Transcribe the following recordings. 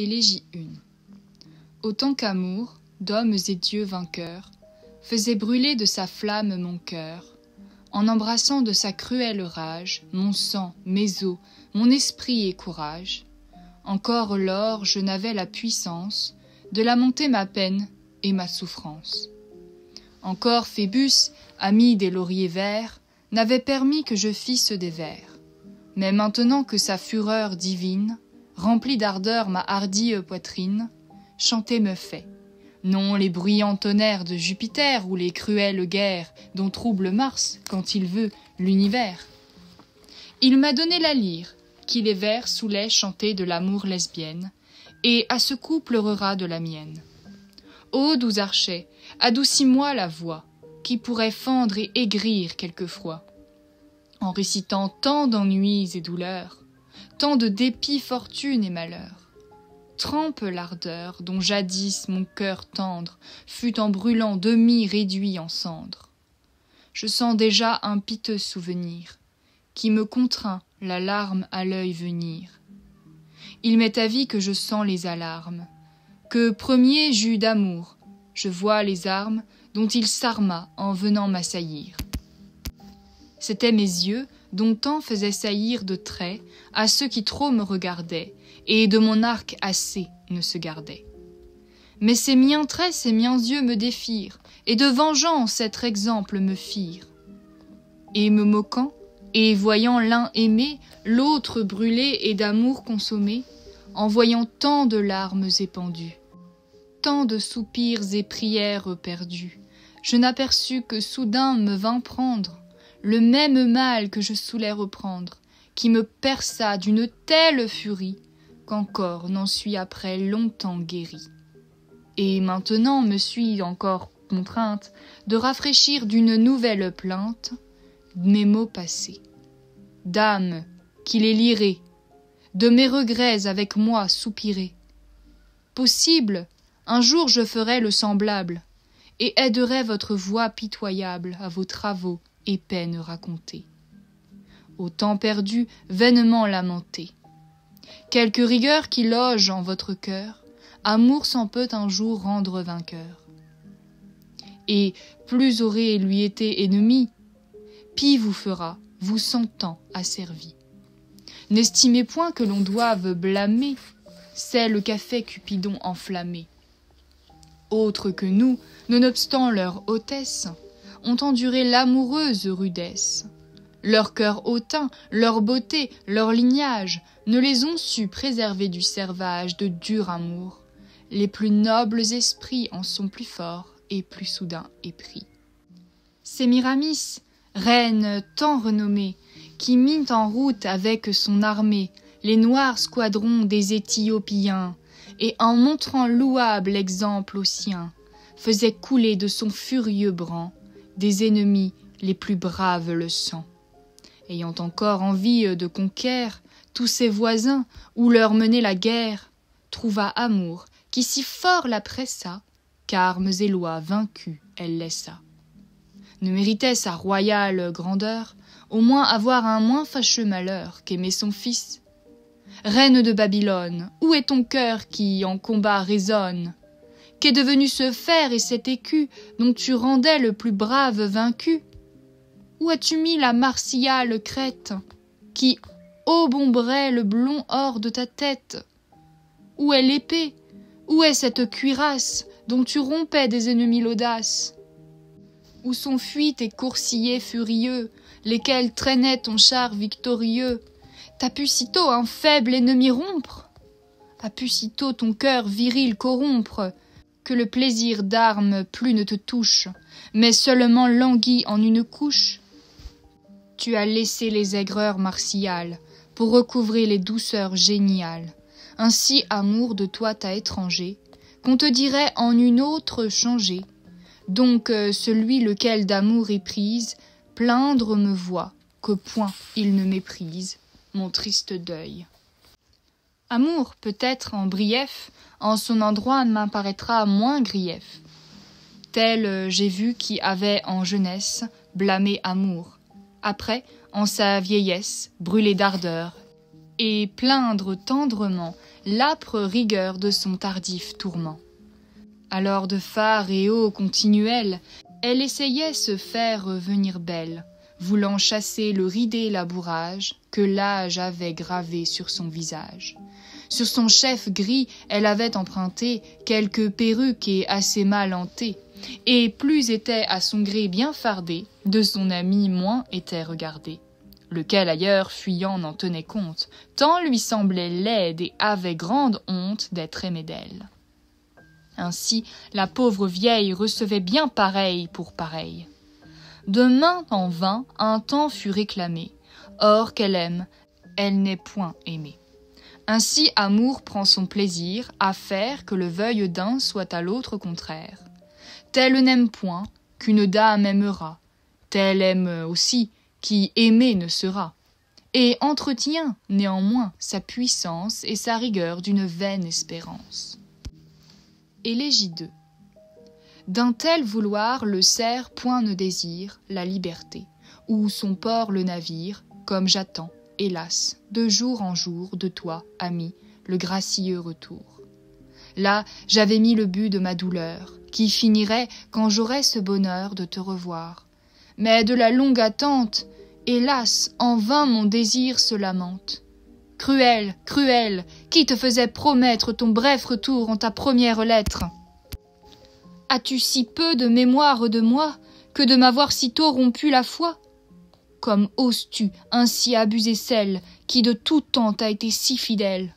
Élégie 1. Autant qu'amour, d'hommes et dieux vainqueurs, faisait brûler de sa flamme mon cœur, en embrassant de sa cruelle rage mon sang, mes os, mon esprit et courage. Encore lors je n'avais la puissance de lamenter ma peine et ma souffrance. Encore Phébus, ami des lauriers verts, n'avait permis que je fisse des vers. Mais maintenant que sa fureur divine remplit d'ardeur ma hardie poitrine, chanter me fait, non les bruyants tonnerres de Jupiter ou les cruelles guerres dont trouble Mars quand il veut l'univers. Il m'a donné la lyre, qui les vers saoulait chanter de l'amour lesbienne, et à ce coup pleurera de la mienne. Ô doux archet, adoucis-moi la voix, qui pourrait fendre et aigrir quelquefois. En récitant tant d'ennuis et douleurs, tant de dépits, fortune et malheur. Trempe l'ardeur dont jadis mon cœur tendre fut en brûlant demi réduit en cendres. Je sens déjà un piteux souvenir qui me contraint la larme à l'œil venir. Il m'est avis que je sens les alarmes, que premier j'eus d'amour, je vois les armes dont il s'arma en venant m'assaillir. C'étaient mes yeux dont tant faisaient saillir de traits à ceux qui trop me regardaient, et de mon arc assez ne se gardaient. Mais ces miens traits, ces miens yeux me défirent, et de vengeance être exemple me firent. Et me moquant, et voyant l'un aimé, l'autre brûlé et d'amour consommé, en voyant tant de larmes épandues, tant de soupirs et prières perdues, je n'aperçus que soudain me vint prendre le même mal que je saoulais reprendre, qui me perça d'une telle furie qu'encore n'en suis après longtemps guéri. Et maintenant me suis encore contrainte de rafraîchir d'une nouvelle plainte mes mots passés. Dame, qui les lirait, de mes regrets avec moi soupirez. Possible, un jour je ferai le semblable, et aiderai votre voix pitoyable à vos travaux et peines racontées. Au temps perdu, vainement lamenté. Quelque rigueur qui loge en votre cœur, amour s'en peut un jour rendre vainqueur. Et plus aurait lui été ennemi, pis vous fera, vous sentant asservi. N'estimez point que l'on doive blâmer celle qu'a fait Cupidon enflammé. Autres que nous, nonobstant leur hautesse, ont enduré l'amoureuse rudesse. Leur cœur hautain, leur beauté, leur lignage ne les ont su préserver du servage de dur amour. Les plus nobles esprits en sont plus forts et plus soudain épris. Sémiramis, reine tant renommée, qui mit en route avec son armée les noirs squadrons des Éthiopiens, et en montrant louable exemple aux siens, faisait couler de son furieux bran des ennemis les plus braves le sang. Ayant encore envie de conquère tous ses voisins où leur menait la guerre, trouva amour qui si fort la pressa qu'armes et lois vaincues elle laissa. Ne méritait sa royale grandeur au moins avoir un moins fâcheux malheur qu'aimer son fils. Reine de Babylone, où est ton cœur qui en combat résonne? Qu'est devenu ce fer et cet écu dont tu rendais le plus brave vaincu? Où as-tu mis la martiale crête qui aubombrait le blond or de ta tête? Où est l'épée? Où est cette cuirasse dont tu rompais des ennemis l'audace? Où sont fuis tes coursiers furieux, lesquels traînaient ton char victorieux? T'as pu sitôt un faible ennemi rompre? As pu sitôt ton cœur viril corrompre, que le plaisir d'armes plus ne te touche, mais seulement languit en une couche? Tu as laissé les aigreurs martiales pour recouvrer les douceurs géniales. Ainsi amour de toi t'a étranger, qu'on te dirait en une autre changé. Donc celui lequel d'amour éprise, plaindre me voit, qu'au point il ne méprise mon triste deuil. Amour, peut-être en brief, en son endroit m'apparaîtra moins grief. Tel j'ai vu qui avait en jeunesse blâmé amour, après, en sa vieillesse, brûlé d'ardeur, et plaindre tendrement l'âpre rigueur de son tardif tourment. Alors de phare et eau continuelle, elle essayait se faire venir belle, voulant chasser le ridé labourage que l'âge avait gravé sur son visage. Sur son chef gris, elle avait emprunté quelques perruques et assez mal hantées, et plus était à son gré bien fardé, de son ami moins était regardé. Lequel ailleurs, fuyant, n'en tenait compte, tant lui semblait laide et avait grande honte d'être aimé d'elle. Ainsi, la pauvre vieille recevait bien pareil pour pareil. De main en vain, un temps fut réclamé. Or qu'elle aime, elle n'est point aimée. Ainsi, amour prend son plaisir à faire que le veuille d'un soit à l'autre contraire. Telle n'aime point qu'une dame aimera, telle aime aussi qui aimé ne sera, et entretient néanmoins sa puissance et sa rigueur d'une vaine espérance. Élégie 2. D'un tel vouloir le cerf point ne désire la liberté, ou son port le navire, comme j'attends, hélas, de jour en jour de toi, ami, le gracieux retour. Là, j'avais mis le but de ma douleur, qui finirait quand j'aurais ce bonheur de te revoir. Mais de la longue attente, hélas, en vain mon désir se lamente. Cruel, cruel, qui te faisait promettre ton bref retour en ta première lettre? As-tu si peu de mémoire de moi que de m'avoir si tôt rompu la foi? Comme oses-tu ainsi abuser celle qui de tout temps t'a été si fidèle?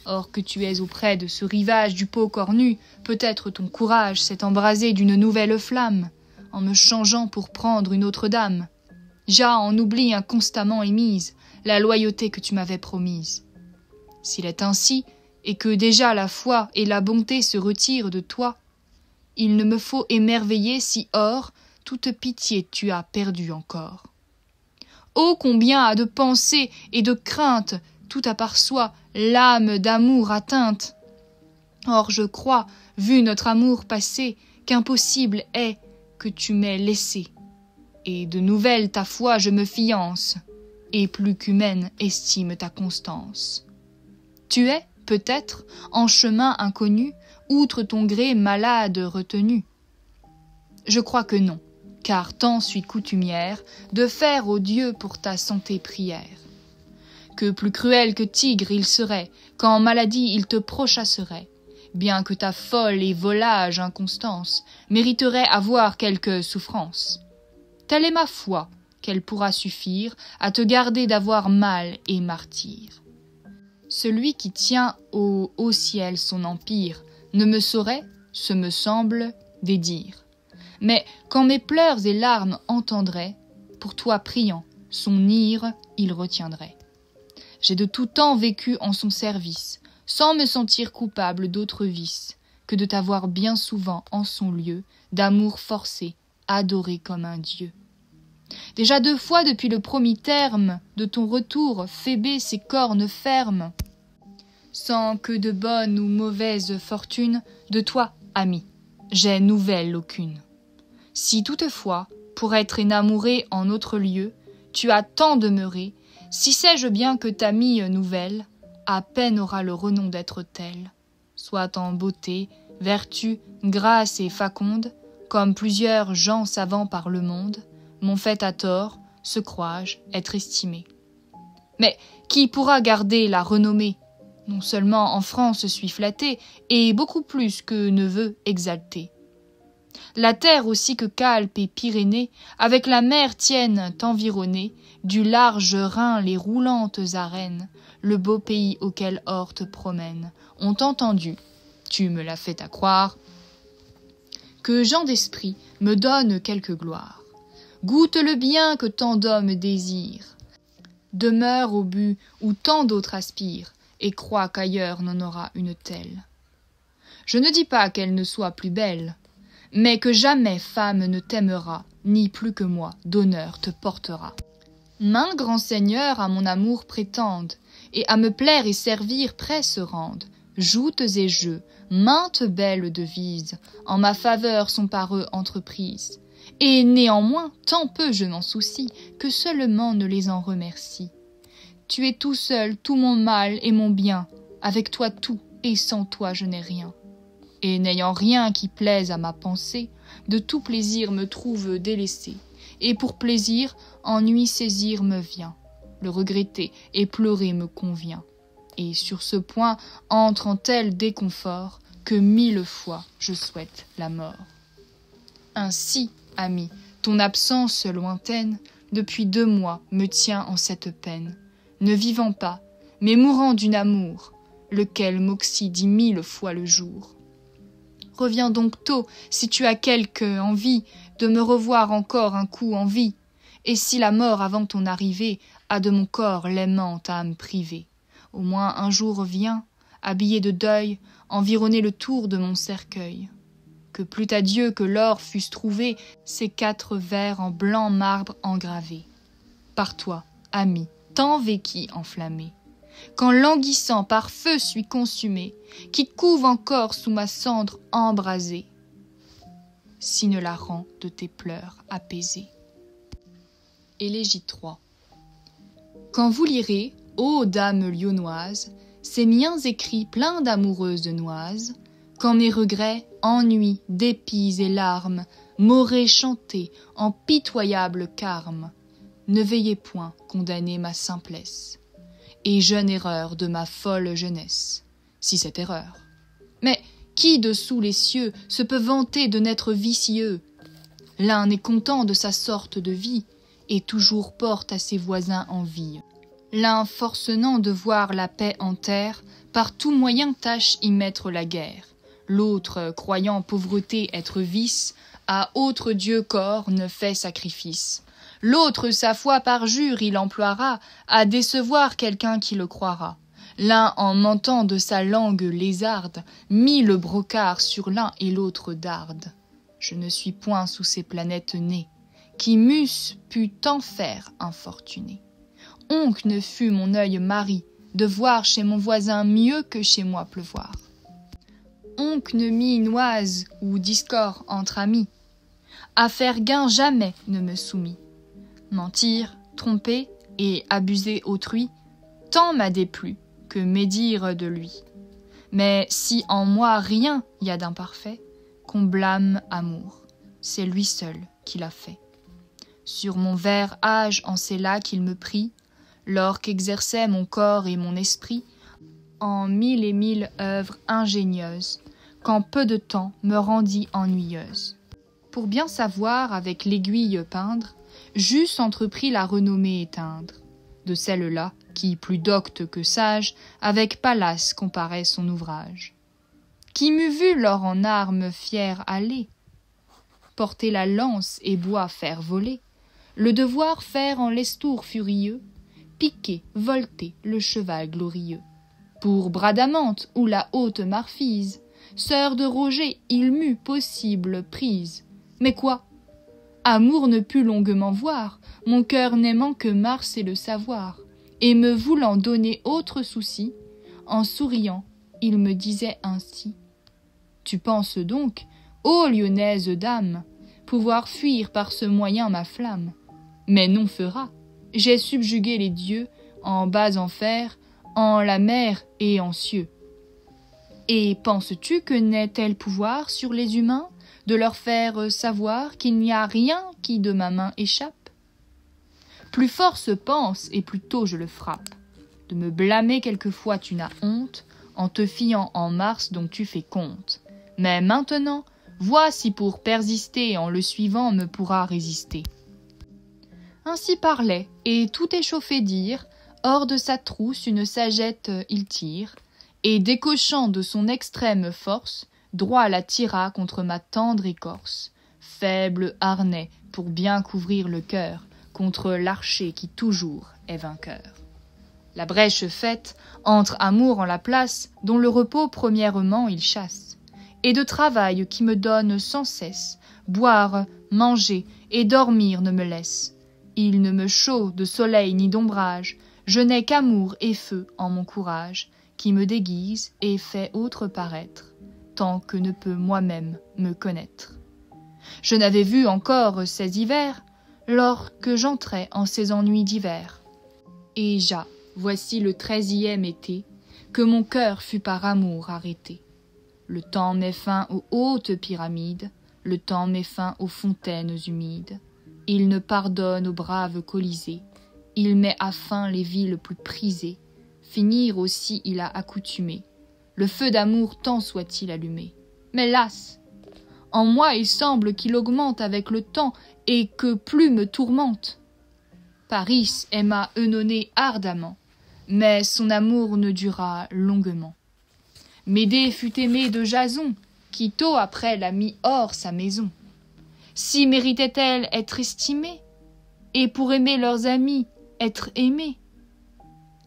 Or que tu es auprès de ce rivage du pot cornu, peut-être ton courage s'est embrasé d'une nouvelle flamme, en me changeant pour prendre une autre dame. J'ai en oubli inconstamment émise la loyauté que tu m'avais promise. S'il est ainsi, et que déjà la foi et la bonté se retirent de toi, il ne me faut émerveiller si hors toute pitié tu as perdue encore. Oh, combien a de pensées et de craintes tout à part soi l'âme d'amour atteinte! Or je crois, vu notre amour passé, qu'impossible est que tu m'aies laissé, et de nouvelles ta foi je me fiance, et plus qu'humaine estime ta constance. Tu es, peut-être, en chemin inconnu, outre ton gré malade retenu. Je crois que non, car tant suis coutumière de faire au Dieu pour ta santé prière. Que plus cruel que tigre il serait, qu'en maladie il te prochasserait, bien que ta folle et volage inconstance mériterait avoir quelque souffrance. Telle est ma foi, qu'elle pourra suffire à te garder d'avoir mal et martyr. Celui qui tient au haut ciel son empire ne me saurait, ce me semble, dédire. Mais quand mes pleurs et larmes entendraient, pour toi priant, son ire il retiendrait. J'ai de tout temps vécu en son service, sans me sentir coupable d'autre vice que de t'avoir bien souvent en son lieu, d'amour forcé, adoré comme un dieu. Déjà 2 fois depuis le promis terme de ton retour, Phébé ses cornes ferme, sans que de bonne ou mauvaise fortune, de toi, ami, j'ai nouvelle aucune. Si toutefois, pour être énamouré en autre lieu, tu as tant demeuré, si sais-je bien que ta mie nouvelle, à peine aura le renom d'être telle, soit en beauté, vertu, grâce et faconde, comme plusieurs gens savants par le monde, m'ont fait à tort, se crois-je, être estimé. Mais qui pourra garder la renommée? Non seulement en France suis flatté, et beaucoup plus que neveu exalté. La terre aussi que qu'Alpes et Pyrénées, avec la mer tiennent environnés, du large Rhin les roulantes arènes, le beau pays auquel or te promène, ont entendu, tu me l'as fait à croire, que gens d'esprit me donnent quelque gloire. Goûte le bien que tant d'hommes désirent, demeure au but où tant d'autres aspirent, et crois qu'ailleurs n'en aura une telle. Je ne dis pas qu'elle ne soit plus belle, mais que jamais femme ne t'aimera, ni plus que moi d'honneur te portera. Maint grand seigneur à mon amour prétendent, et à me plaire et servir près se rendent. Joutes et jeux, maintes belles devises, en ma faveur sont par eux entreprises. Et néanmoins, tant peu je m'en soucie, que seulement ne les en remercie. Tu es tout seul, tout mon mal et mon bien, avec toi tout, et sans toi je n'ai rien. Et n'ayant rien qui plaise à ma pensée, de tout plaisir me trouve délaissé, et pour plaisir, ennui saisir me vient. Le regretter et pleurer me convient. Et sur ce point entre en tel déconfort que 1000 fois je souhaite la mort. Ainsi, ami, ton absence lointaine, depuis 2 mois, me tient en cette peine, ne vivant pas, mais mourant d'une amour, lequel m'oxy 10 000 fois le jour. Reviens donc tôt, si tu as quelque envie de me revoir encore un coup en vie, et si la mort avant ton arrivée a de mon corps l'aimante âme privée. Au moins un jour vient, habillé de deuil, environner le tour de mon cercueil. Que plût à Dieu que l'or fussent trouvés ces 4 vers en blanc marbre engravés. Par toi, ami, tant véqui enflammé, quand languissant par feu suis consumé, qui couve encore sous ma cendre embrasée, si ne la rend de tes pleurs apaisée. Élégie 3. Quand vous lirez, ô dame lyonnoise, ces miens écrits pleins d'amoureuses noises, quand mes regrets, ennuis, dépits et larmes m'auraient chanté en pitoyable carme, ne veillez point condamner ma simplesse et jeune erreur de ma folle jeunesse, si c'est erreur. Mais qui dessous les cieux se peut vanter de n'être vicieux? L'un est content de sa sorte de vie et toujours porte à ses voisins envie. L'un forcenant de voir la paix en terre, par tout moyen tâche y mettre la guerre. L'autre, croyant pauvreté être vice, à autre Dieu corps ne fait sacrifice. L'autre, sa foi parjure, il emploiera à décevoir quelqu'un qui le croira. L'un, en mentant de sa langue lézarde, mit le brocard sur l'un et l'autre darde. Je ne suis point sous ces planètes nées, qui m'eussent pu tant faire infortuné. Onc ne fut mon œil mari de voir chez mon voisin mieux que chez moi pleuvoir. Onc ne mit noise ou discord entre amis. À faire gain jamais ne me soumit. Mentir, tromper et abuser autrui, tant m'a déplu que médire de lui. Mais si en moi rien y a d'imparfait, qu'on blâme amour, c'est lui seul qui l'a fait. Sur mon vert âge en c'est là qu'il me prit, lors qu'exerçait mon corps et mon esprit, en 1000 et 1000 œuvres ingénieuses, qu'en peu de temps me rendit ennuyeuse. Pour bien savoir avec l'aiguille peindre, j'eusse entrepris la renommée éteindre, de celle-là qui, plus docte que sage, avec Pallas comparait son ouvrage. Qui m'eût vu lors en armes fier aller, porter la lance et bois faire voler, le devoir faire en lestour furieux, piquer, volter le cheval glorieux. Pour Bradamante ou la haute Marfise, sœur de Roger, il m'eût possible prise. Mais quoi? Amour ne put longuement voir, mon cœur n'aimant que Mars et le savoir, et me voulant donner autre souci, en souriant, il me disait ainsi. Tu penses donc, ô lyonnaise dame, pouvoir fuir par ce moyen ma flamme. Mais non fera, j'ai subjugué les dieux en bas enfers, en la mer et en cieux. Et penses-tu que n'ait tel pouvoir sur les humains de leur faire savoir qu'il n'y a rien qui de ma main échappe? Plus fort se pense, et plus tôt je le frappe. De me blâmer quelquefois tu n'as honte, en te fiant en Mars dont tu fais compte. Mais maintenant, vois si pour persister en le suivant me pourra résister. Ainsi parlait, et tout échauffé dire, hors de sa trousse une sagette il tire, et décochant de son extrême force, droit la tira contre ma tendre écorce. Faible harnais pour bien couvrir le cœur, contre l'archer qui toujours est vainqueur. La brèche faite, entre amour en la place, dont le repos premièrement il chasse, et de travail qui me donne sans cesse, boire, manger et dormir ne me laisse. Il ne me chaud de soleil ni d'ombrage, je n'ai qu'amour et feu en mon courage, qui me déguise et fait autre paraître, tant que ne peut moi-même me connaître. Je n'avais vu encore ces hivers, lorsque j'entrais en ces ennuis d'hiver. Et voici le 13e été, que mon cœur fut par amour arrêté. Le temps met fin aux hautes pyramides, le temps met fin aux fontaines humides. Il ne pardonne aux braves colisées, il met à fin les villes plus prisées. Finir aussi il a accoutumé, le feu d'amour tant soit-il allumé. Mais las! En moi il semble qu'il augmente avec le temps et que plus me tourmente. Paris aima Œnonée ardemment, mais son amour ne dura longuement. Médée fut aimée de Jason, qui tôt après l'a mis hors sa maison. Si méritait-elle être estimée, et pour aimer leurs amis, être aimée?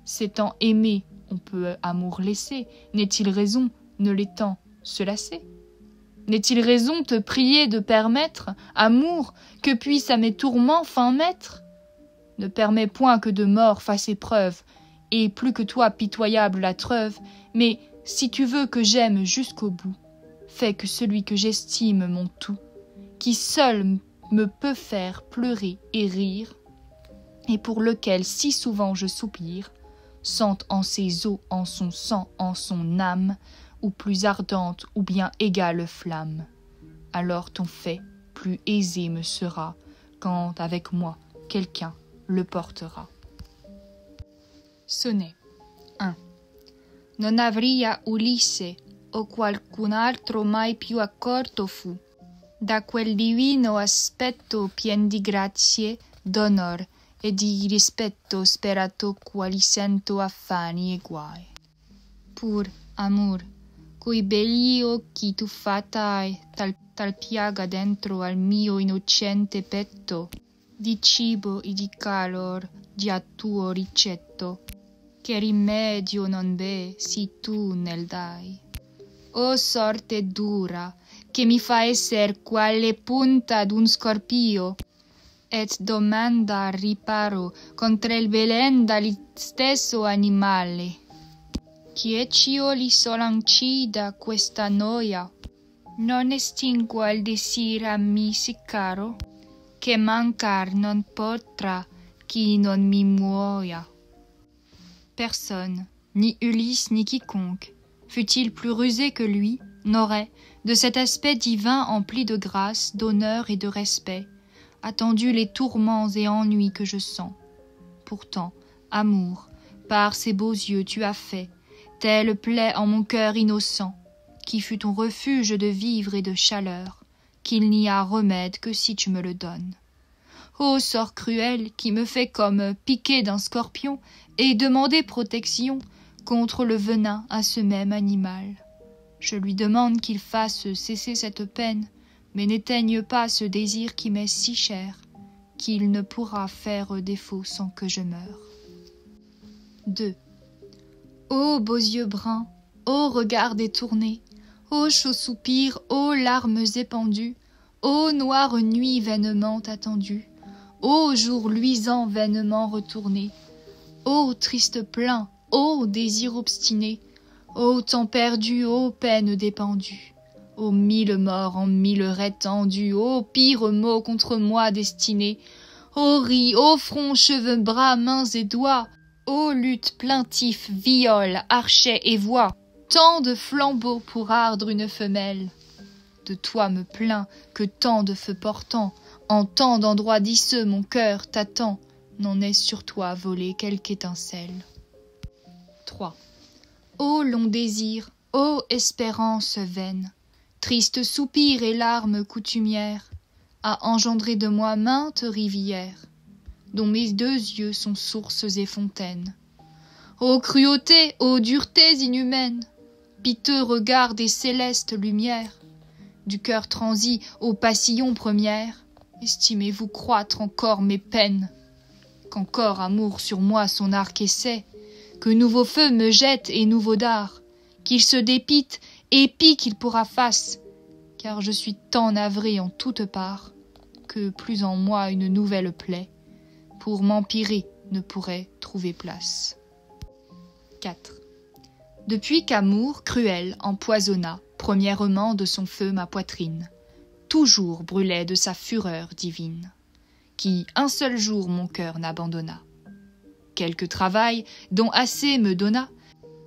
S'étant aimé, on peut amour laisser, n'est-il raison, ne l'étant, se lasser? N'est-il raison te prier de permettre, amour, que puisse à mes tourments fin mettre? Ne permets point que de mort fasse épreuve, et plus que toi pitoyable la treuve, mais si tu veux que j'aime jusqu'au bout, fais que celui que j'estime mon tout, qui seul me peut faire pleurer et rire, et pour lequel si souvent je soupire, sente en ses os, en son sang, en son âme, ou plus ardente ou bien égale flamme. Alors ton fait plus aisé me sera, quand avec moi quelqu'un le portera. Sonnet 1. Non avria Ulisse o qualcun altro mai più accorto fu da quel divino aspetto pien di grazie, d'onor e di rispetto sperato quali sento affani e guai. Pur, amor, coi begli occhi tuffatai tal piaga dentro al mio innocente petto, di cibo e di calor già tuo ricetto, che rimedio non bè si tu nel dai. O sorte dura, che mi fa esser quale punta d'un scorpio, et domanda riparo contra il velen dal stesso animale. Chieccio li solancida questa noia, non estingua il desir a mi sì caro, che mancar non potrà chi non mi muoia. Personne, ni Ulysse ni quiconque, fût-il plus rusé que lui, n'aurait, de cet aspect divin empli de grâce, d'honneur et de respect, attendu les tourments et ennuis que je sens. Pourtant, amour, par ces beaux yeux tu as fait, telle plaie en mon cœur innocent, qui fut ton refuge de vivre et de chaleur, qu'il n'y a remède que si tu me le donnes. Ô sort cruel qui me fait comme piqué d'un scorpion et demander protection contre le venin à ce même animal. Je lui demande qu'il fasse cesser cette peine, mais n'éteigne pas ce désir qui m'est si cher, qu'il ne pourra faire défaut sans que je meure. 2. Ô beaux yeux bruns, ô regards détournés, ô chauds soupirs, ô larmes épandues, ô noire nuit vainement attendue, ô jour luisant vainement retourné, ô triste plein, ô désir obstiné, ô temps perdu, ô peine dépendue, ô mille morts en mille raies tendues, ô pire mot contre moi destiné, ô ris, ô front, cheveux, bras, mains et doigts, ô lutte, plaintif, viol, archet et voix, tant de flambeaux pour ardre une femelle. De toi me plains que tant de feux portant, en tant d'endroits disseux mon cœur t'attend, n'en est sur toi volé quelque étincelle. 3. Ô long désir, ô espérance vaine, triste soupir et larmes coutumières, a engendré de moi maintes rivières, dont mes deux yeux sont sources et fontaines. Ô cruauté, ô duretés inhumaines, piteux regard des célestes lumières, du cœur transi aux passions premières, estimez-vous croître encore mes peines, qu'encore amour sur moi son arc essaie, que nouveau feu me jette et nouveau dard, qu'il se dépite et pis qu'il pourra face, car je suis tant navré en toutes parts, que plus en moi une nouvelle plaie, pour m'empirer ne pourrait trouver place. 4. Depuis qu'amour cruel empoisonna premièrement de son feu ma poitrine, toujours brûlait de sa fureur divine, qui un seul jour mon cœur n'abandonna. Quelque travail dont assez me donna,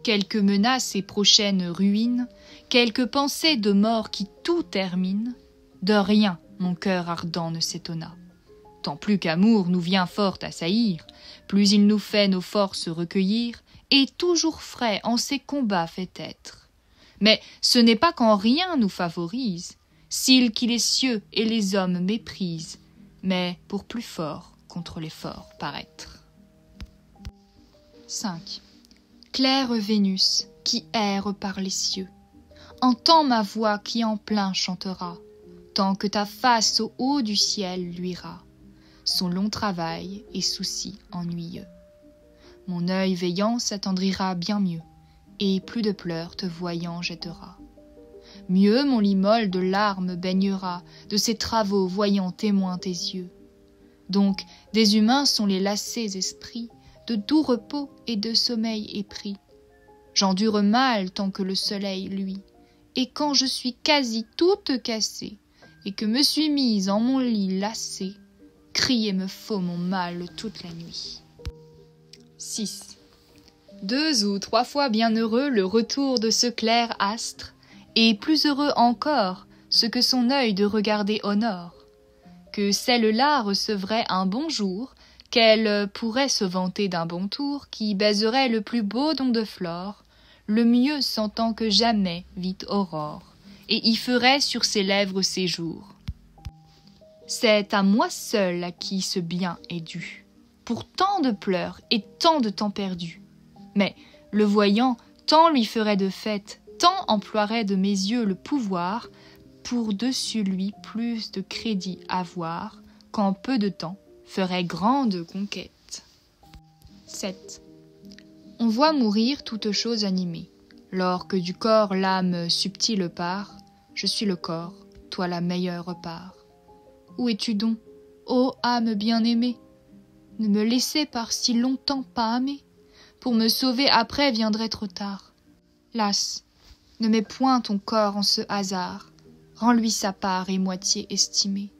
quelque menace et prochaine ruine, quelque pensée de mort qui tout termine, de rien mon cœur ardent ne s'étonna. Tant plus qu'amour nous vient fort assaillir, plus il nous fait nos forces recueillir, et toujours frais en ses combats fait être. Mais ce n'est pas qu'en rien nous favorise, s'il qui les cieux et les hommes méprise, mais pour plus fort contre les forts paraître. 5. Claire Vénus, qui erre par les cieux, entends ma voix qui en plein chantera, tant que ta face au haut du ciel luira, son long travail et soucis ennuyeux. Mon œil veillant s'attendrira bien mieux, et plus de pleurs te voyant jettera. Mieux mon lit molle de larmes baignera, de ses travaux voyant témoin tes yeux. Donc des humains sont les lassés esprits, de doux repos et de sommeil épris. J'endure mal tant que le soleil luit, et quand je suis quasi toute cassée, et que me suis mise en mon lit lassée, crier me faut mon mal toute la nuit. 6. 2 ou 3 fois bien heureux le retour de ce clair astre, et plus heureux encore ce que son œil de regarder honore, que celle-là recevrait un bonjour, qu'elle pourrait se vanter d'un bon tour, qui baiserait le plus beau don de Flore, le mieux sentant que jamais vit Aurore, et y ferait sur ses lèvres séjour. C'est à moi seul à qui ce bien est dû, pour tant de pleurs et tant de temps perdus. Mais, le voyant, tant lui ferait de fête, tant emploierait de mes yeux le pouvoir, pour dessus lui plus de crédit avoir, qu'en peu de temps ferait grande conquête. 7. On voit mourir toute chose animée, lors que du corps l'âme subtile part, je suis le corps, toi la meilleure part. Où es-tu donc, ô âme bien-aimée? Ne me laissez par si longtemps pas aimer, pour me sauver après viendrait trop tard. Las, ne mets point ton corps en ce hasard, rends-lui sa part et moitié estimée.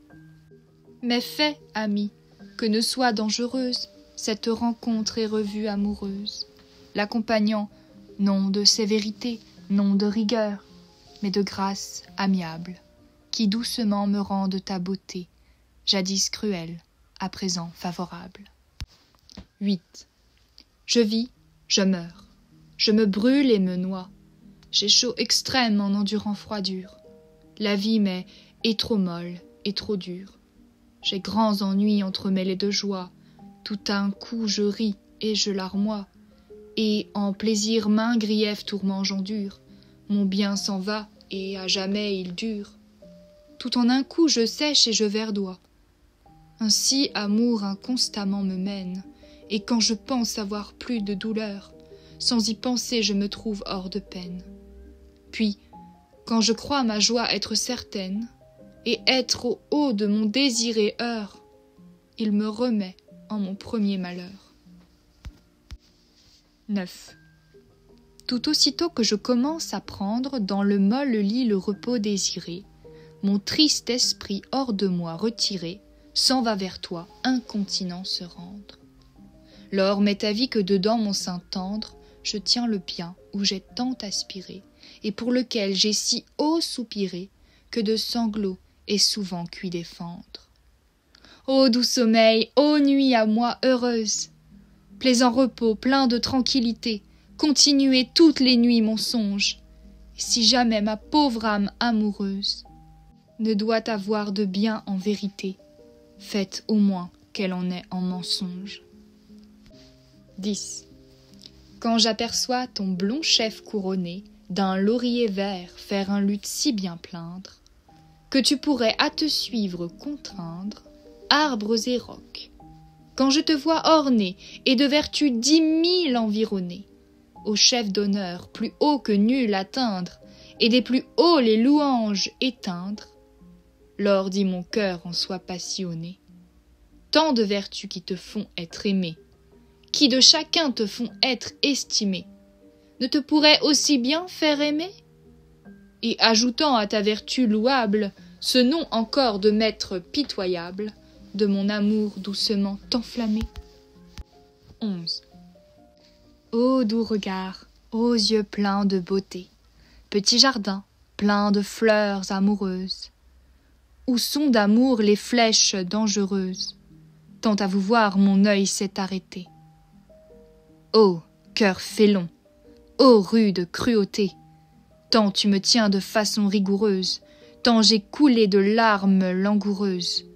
Mais fais, ami, que ne soit dangereuse cette rencontre et revue amoureuse, l'accompagnant non de sévérité, non de rigueur, mais de grâce amiable, qui doucement me rende ta beauté, jadis cruelle, à présent favorable. 8. Je vis, je meurs, je me brûle et me noie, j'ai chaud extrême en endurant froidure, la vie m'est et trop molle et trop dure, j'ai grands ennuis entremêlés de joie, tout à un coup je ris et je larmoie, et en plaisir maint grief tourment j'endure, mon bien s'en va et à jamais il dure. Tout en un coup je sèche et je verdois. Ainsi amour inconstamment me mène, et quand je pense avoir plus de douleur, sans y penser je me trouve hors de peine. Puis, quand je crois ma joie être certaine, et être au haut de mon désiré heure, il me remet en mon premier malheur. 9. Tout aussitôt que je commence à prendre dans le molle lit le repos désiré, mon triste esprit hors de moi retiré, s'en va vers toi, incontinent se rendre. Lors m'est avis que dedans mon sein tendre, je tiens le bien où j'ai tant aspiré, et pour lequel j'ai si haut soupiré, que de sanglots est souvent cuit défendre. Ô doux sommeil, ô nuit à moi heureuse! Plaisant repos, plein de tranquillité, continuez toutes les nuits mon songe, et si jamais ma pauvre âme amoureuse ne doit avoir de bien en vérité, faites au moins qu'elle en ait en mensonge. 10. Quand j'aperçois ton blond chef couronné d'un laurier vert faire un luth si bien plaindre, que tu pourrais à te suivre contraindre, arbres et rocs, quand je te vois orné et de vertus 10 000 environné, au chef d'honneur plus haut que nul atteindre, et des plus hauts les louanges éteindre, lors dit mon cœur en soit passionné. Tant de vertus qui te font être aimé, qui de chacun te font être estimé, ne te pourraient aussi bien faire aimer? Et ajoutant à ta vertu louable ce nom encore de maître pitoyable, de mon amour doucement enflammé. 11. Ô doux regard, Aux yeux pleins de beauté, petit jardin plein de fleurs amoureuses, où sont d'amour les flèches dangereuses, tant à vous voir mon œil s'est arrêté. Ô cœur félon, ô rude cruauté, tant tu me tiens de façon rigoureuse, tant j'ai coulé de larmes langoureuses,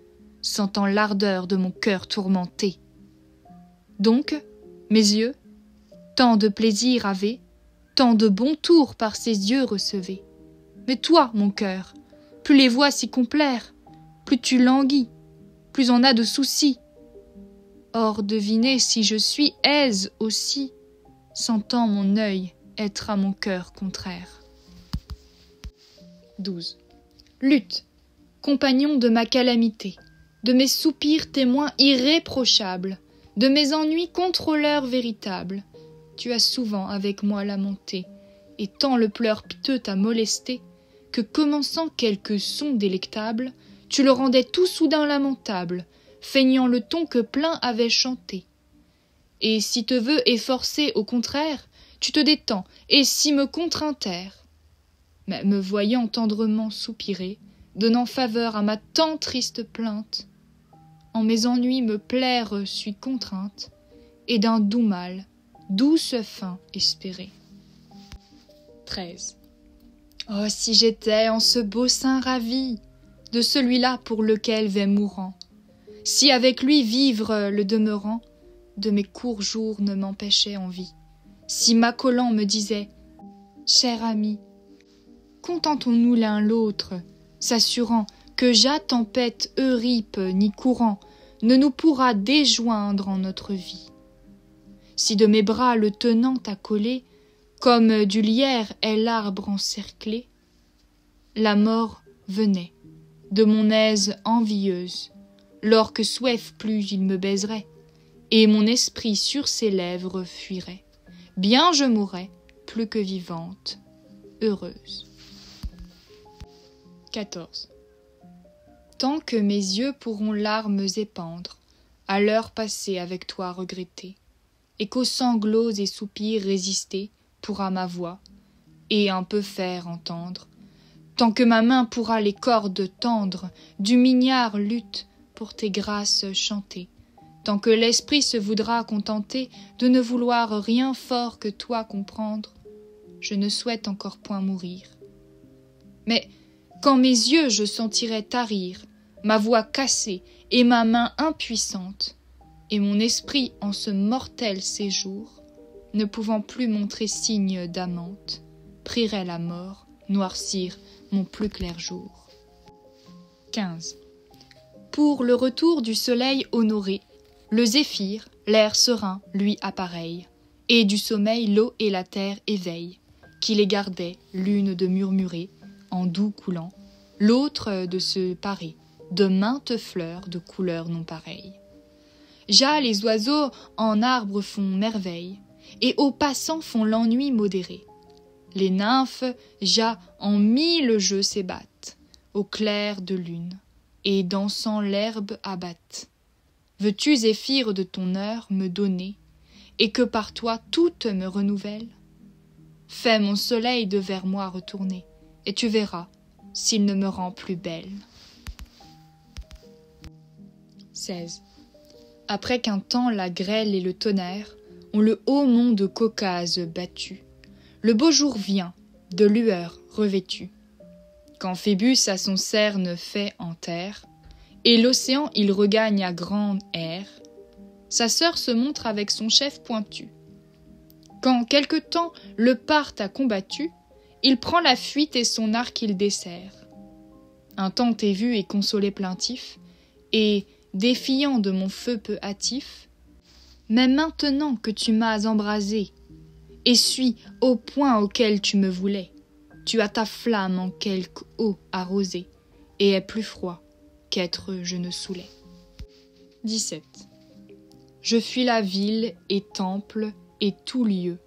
sentant l'ardeur de mon cœur tourmenté. Donc, mes yeux, tant de plaisir avaient, tant de bons tours par ses yeux recevaient. Mais toi, mon cœur, plus les vois s'y complaire, plus tu languis, plus on a de soucis. Or, devinez si je suis aise aussi, sentant mon œil être à mon cœur contraire. 12. Lutte, compagnon de ma calamité, de mes soupirs témoins irréprochables, de mes ennuis contrôleurs véritables. Tu as souvent avec moi lamenté, et tant le pleur piteux t'a molesté, que commençant quelque son délectable, tu le rendais tout soudain lamentable, feignant le ton que plein avait chanté. Et si te veux efforcer au contraire, tu te détends, et si me contraint terre. Mais me voyant tendrement soupirer, donnant faveur à ma tant triste plainte, en mes ennuis me plaire suis contrainte, et d'un doux mal, douce fin espérée. 13. Oh, si j'étais en ce beau sein ravi, de celui-là pour lequel vais mourant, si avec lui vivre le demeurant, de mes courts jours ne m'empêchait envie, si m'accolant me disait « Cher ami, contentons-nous l'un l'autre, s'assurant que ja tempête Eurype ni courant ne nous pourra déjoindre en notre vie. Si de mes bras le tenant accolé, comme du lierre est l'arbre encerclé, la mort venait, de mon aise envieuse, lors que soif plus il me baiserait, et mon esprit sur ses lèvres fuirait. Bien je mourrais, plus que vivante, heureuse. 14. Tant que mes yeux pourront larmes épandre, à l'heure passée avec toi regretter, et qu'aux sanglots et soupirs résister pourra ma voix, et un peu faire entendre, tant que ma main pourra les cordes tendre du mignard luth pour tes grâces chanter, tant que l'esprit se voudra contenter de ne vouloir rien fort que toi comprendre, je ne souhaite encore point mourir. Mais quand mes yeux je sentirai tarir, ma voix cassée et ma main impuissante, et mon esprit en ce mortel séjour, ne pouvant plus montrer signe d'amante, prierait la mort noircir mon plus clair jour. 15. Pour le retour du soleil honoré, le zéphyr, l'air serein, lui appareille, et du sommeil l'eau et la terre éveillent, qui les gardait l'une de murmurer, en doux coulant, l'autre de se parer, de maintes fleurs de couleurs non pareilles. Ja les oiseaux en arbres font merveille, et aux passants font l'ennui modéré. Les nymphes, ja en 1000 jeux s'ébattent, au clair de lune, et dansant l'herbe abattent. Veux-tu, zéphyr, de ton heure me donner, et que par toi toutes me renouvellent? Fais mon soleil de vers moi retourner, et tu verras s'il ne me rend plus belle. 16. Après qu'un temps la grêle et le tonnerre ont le haut mont de Caucase battu, le beau jour vient, de lueurs revêtu. Quand Phébus à son cerne fait en terre, et l'océan il regagne à grande air, sa sœur se montre avec son chef pointu. Quand quelque temps le part a combattu, il prend la fuite et son arc il dessert. Un temps t'ai vu et consolé plaintif, et, défiant de mon feu peu hâtif, mais maintenant que tu m'as embrasé, et suis au point auquel tu me voulais, tu as ta flamme en quelque eau arrosée, et est plus froid qu'être je ne saoulais. 17. Je fuis la ville et temple et tout lieu,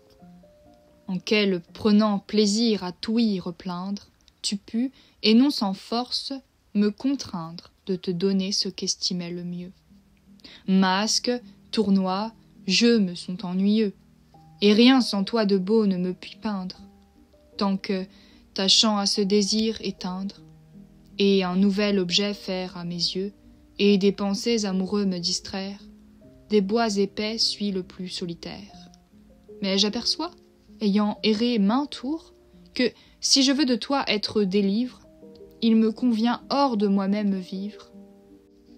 en quel, prenant plaisir à t'ouï replaindre, tu pus, et non sans force, me contraindre de te donner ce qu'estimais le mieux. Masques, tournois, jeux me sont ennuyeux, et rien sans toi de beau ne me puis peindre, tant que, tâchant à ce désir éteindre, et un nouvel objet faire à mes yeux, et des pensées amoureux me distraire, des bois épais suis le plus solitaire. Mais j'aperçois, ayant erré maint tour, que, si je veux de toi être délivre, il me convient hors de moi-même vivre,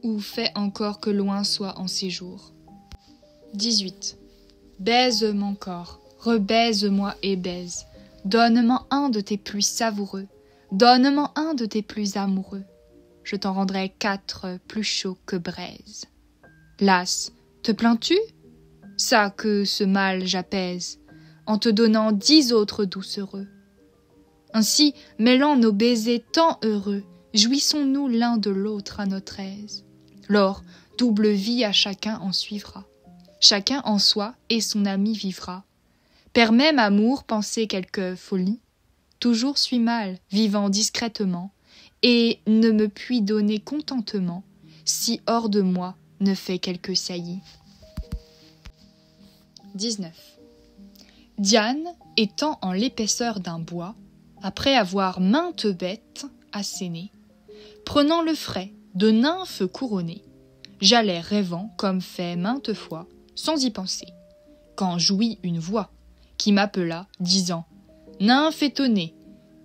ou fait encore que loin soit en séjour. 18. Baise mon corps, rebaise-moi et baise, donne-moi un de tes plus savoureux, donne-moi un de tes plus amoureux, je t'en rendrai 4 plus chauds que braise. Las, te plains-tu? Ça que ce mal j'apaise, en te donnant 10 autres doucereux. Ainsi, mêlant nos baisers tant heureux, jouissons-nous l'un de l'autre à notre aise. Lors, double vie à chacun en suivra. Chacun en soi et son ami vivra. Permets, amour, penser quelque folie. Toujours suis mal, vivant discrètement, et ne me puis donner contentement, si hors de moi ne fait quelque saillie. 19. Diane, étant en l'épaisseur d'un bois, après avoir maintes bêtes assénées, prenant le frais de nymphes couronnées, j'allais rêvant comme fait maintes fois, sans y penser, quand j'ouïs une voix qui m'appela, disant « Nymphe étonnée,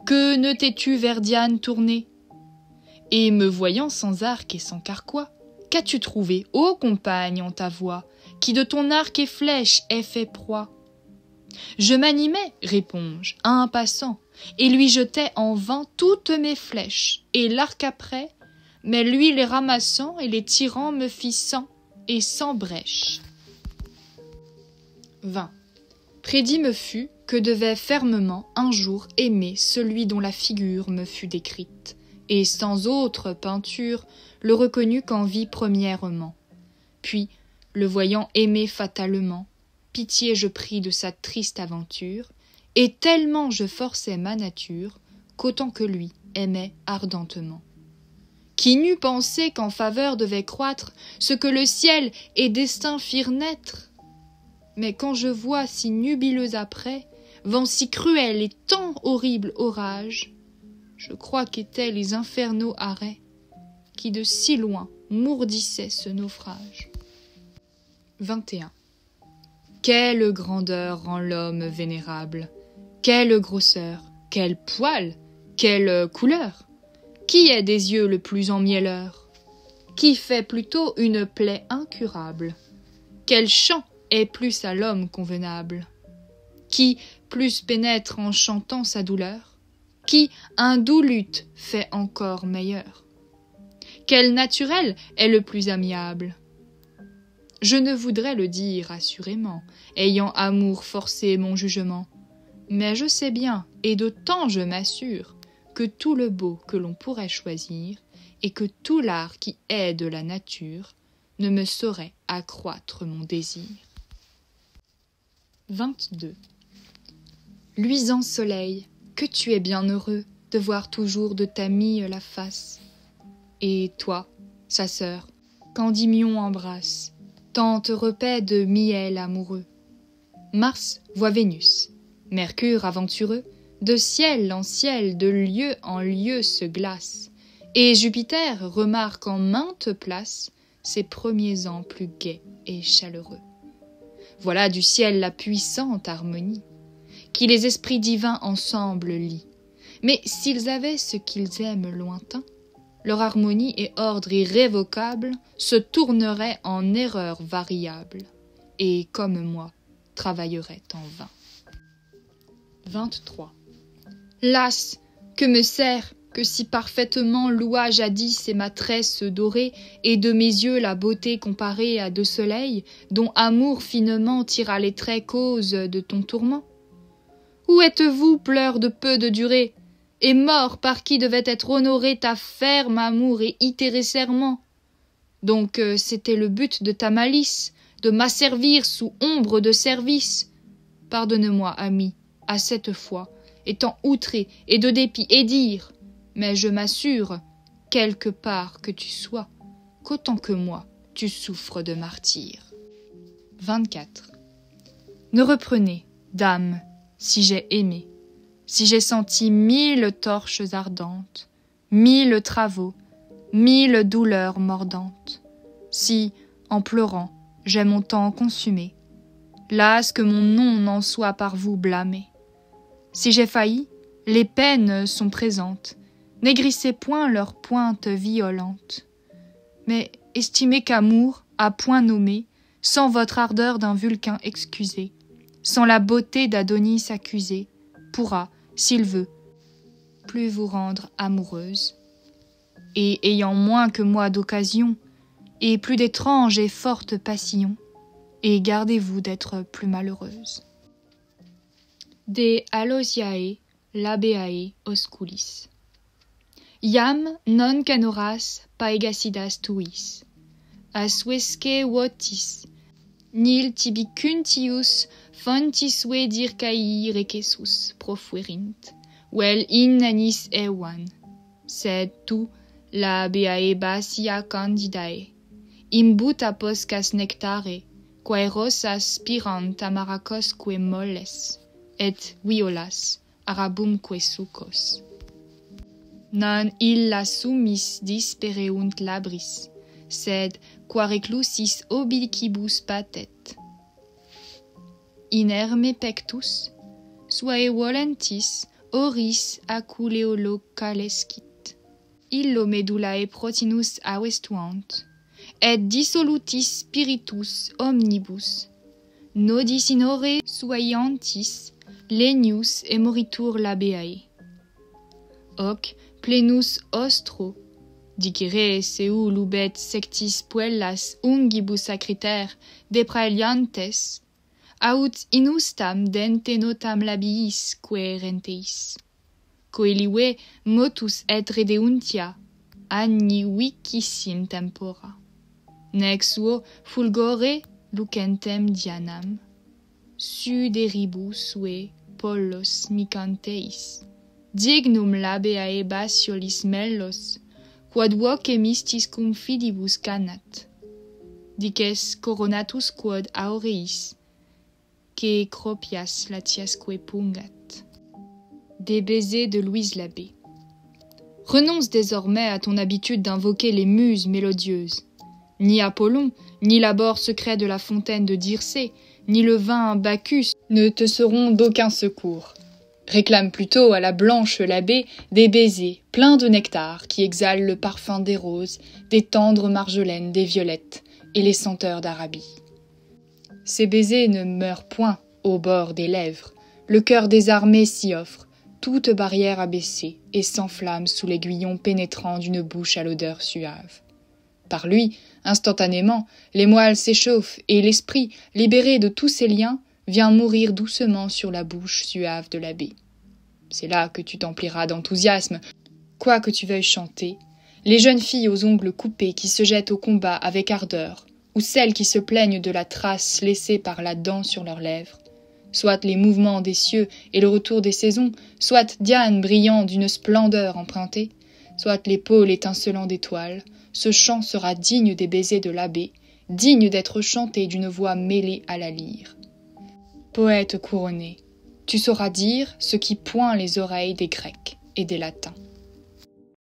que ne t'es-tu vers Diane tournée ?» Et me voyant sans arc et sans carquois, qu'as-tu trouvé, ô compagne, en ta voix, qui de ton arc et flèche est fait proie? Je m'animais, réponds-je, à un passant, et lui jetais en vain toutes mes flèches, et l'arc après, mais lui les ramassant et les tirant me fit sang et sans brèche. 20. Prédit me fut que devait fermement un jour aimer celui dont la figure me fut décrite, et sans autre peinture le reconnus qu'en vie premièrement. Puis, le voyant aimer fatalement, pitié je pris de sa triste aventure, et tellement je forçai ma nature, qu'autant que lui aimait ardentement. Qui n'eût pensé qu'en faveur devait croître ce que le ciel et destin firent naître? Mais quand je vois si nubileux après, vent si cruel et tant horrible orage, je crois qu'étaient les infernaux arrêts qui de si loin mourdissaient ce naufrage. 21. Quelle grandeur rend l'homme vénérable, quelle grosseur, quel poil, quelle couleur! Qui est des yeux le plus emmielleur? Qui fait plutôt une plaie incurable? Quel chant est plus à l'homme convenable? Qui plus pénètre en chantant sa douleur? Qui un doux luth fait encore meilleur? Quel naturel est le plus amiable? Je ne voudrais le dire assurément, ayant amour forcé mon jugement, mais je sais bien, et d'autant je m'assure, que tout le beau que l'on pourrait choisir, et que tout l'art qui est de la nature, ne me saurait accroître mon désir. 22. Luisant soleil, que tu es bien heureux de voir toujours de ta mie la face. Et toi, sa sœur, qu'Endymion embrasse, tant te repaît de miel amoureux. Mars voit Vénus, Mercure aventureux, de ciel en ciel, de lieu en lieu se glace, et Jupiter remarque en maintes places ses premiers ans plus gais et chaleureux. Voilà du ciel la puissante harmonie, qui les esprits divins ensemble lie. Mais s'ils avaient ce qu'ils aiment lointain, leur harmonie et ordre irrévocable se tourneraient en erreurs variables, et comme moi, travailleraient en vain. 23. Las, que me sert que si parfaitement loua jadis et ma tresse dorée, et de mes yeux la beauté comparée à deux soleils, dont amour finement tira les traits cause de ton tourment? Où êtes-vous, pleurs de peu de durée, et mort par qui devait être honoré ta ferme amour et itéré serment? Donc c'était le but de ta malice, de m'asservir sous ombre de service. Pardonne-moi, ami, à cette fois, étant outré et de dépit et dire, mais je m'assure, quelque part que tu sois, qu'autant que moi tu souffres de martyre. 24. Ne reprenez, dame, si j'ai aimé, si j'ai senti 1000 torches ardentes, 1000 travaux, 1000 douleurs mordantes, si, en pleurant, j'ai mon temps consumé, las que mon nom n'en soit par vous blâmé. Si j'ai failli, les peines sont présentes, n'aigrissez point leurs pointes violentes. Mais estimez qu'amour, à point nommé, sans votre ardeur d'un Vulcain excusé, sans la beauté d'Adonis accusé, pourra, s'il veut, plus vous rendre amoureuse. Et ayant moins que moi d'occasion, et plus d'étranges et fortes passions, et gardez-vous d'être plus malheureuse. De Alosiae labeae osculis. Iam non canoras paegasidas tuis, asuesque votis, nil tibi cuntius fontisue dircae requesus profuerint, vel in anis evan, sed tu labeae basia candidae, imbuta poscas nectare, quae rosas spirant amaracosque molles, et violas arabumque succos. Non illa summis dispereunt labris, sed qua reclusis obilicibus patet. Inerme pectus, suae volentis oris aculeolo calescit. Illo medullae protinus avestuant, et dissolutis spiritus omnibus, nodis in ore suaiantis lenius emoritur labeae. Hoc plenus ostro, dicere seu lubet sectis puellas ungibus acriter depraeliantes, aut inustam dente notam labiis querenteis. Coelive motus et redeuntia, anni vicissim tempora. Nec suo fulgore lucentem dianam, suderibus sue pollos micanteis, dignum labeae basiolis mellos, quod voce mistis cum fidibus canat, dices coronatus quod aureis, que cropias latiasque pungat. Des baisers de Louise Labbé. Renonce désormais à ton habitude d'invoquer les muses mélodieuses. Ni Apollon, ni l'abord secret de la fontaine de Dircé, ni le vin Bacchus ne te seront d'aucun secours. Réclame plutôt à la blanche Labbé des baisers pleins de nectar qui exhalent le parfum des roses, des tendres marjolaines, des violettes et les senteurs d'Arabie. Ces baisers ne meurent point au bord des lèvres, le cœur désarmé s'y offre, toute barrière abaissée, et s'enflamme sous l'aiguillon pénétrant d'une bouche à l'odeur suave. Par lui, instantanément, les moelles s'échauffent, et l'esprit, libéré de tous ses liens, vient mourir doucement sur la bouche suave de l'abbé. C'est là que tu t'empliras d'enthousiasme, quoi que tu veuilles chanter, les jeunes filles aux ongles coupés qui se jettent au combat avec ardeur, ou celles qui se plaignent de la trace laissée par la dent sur leurs lèvres, soit les mouvements des cieux et le retour des saisons, soit Diane brillant d'une splendeur empruntée, soit les pôles étincelants d'étoiles, ce chant sera digne des baisers de l'abbé, digne d'être chanté d'une voix mêlée à la lyre. Poète couronné, tu sauras dire ce qui point les oreilles des Grecs et des Latins.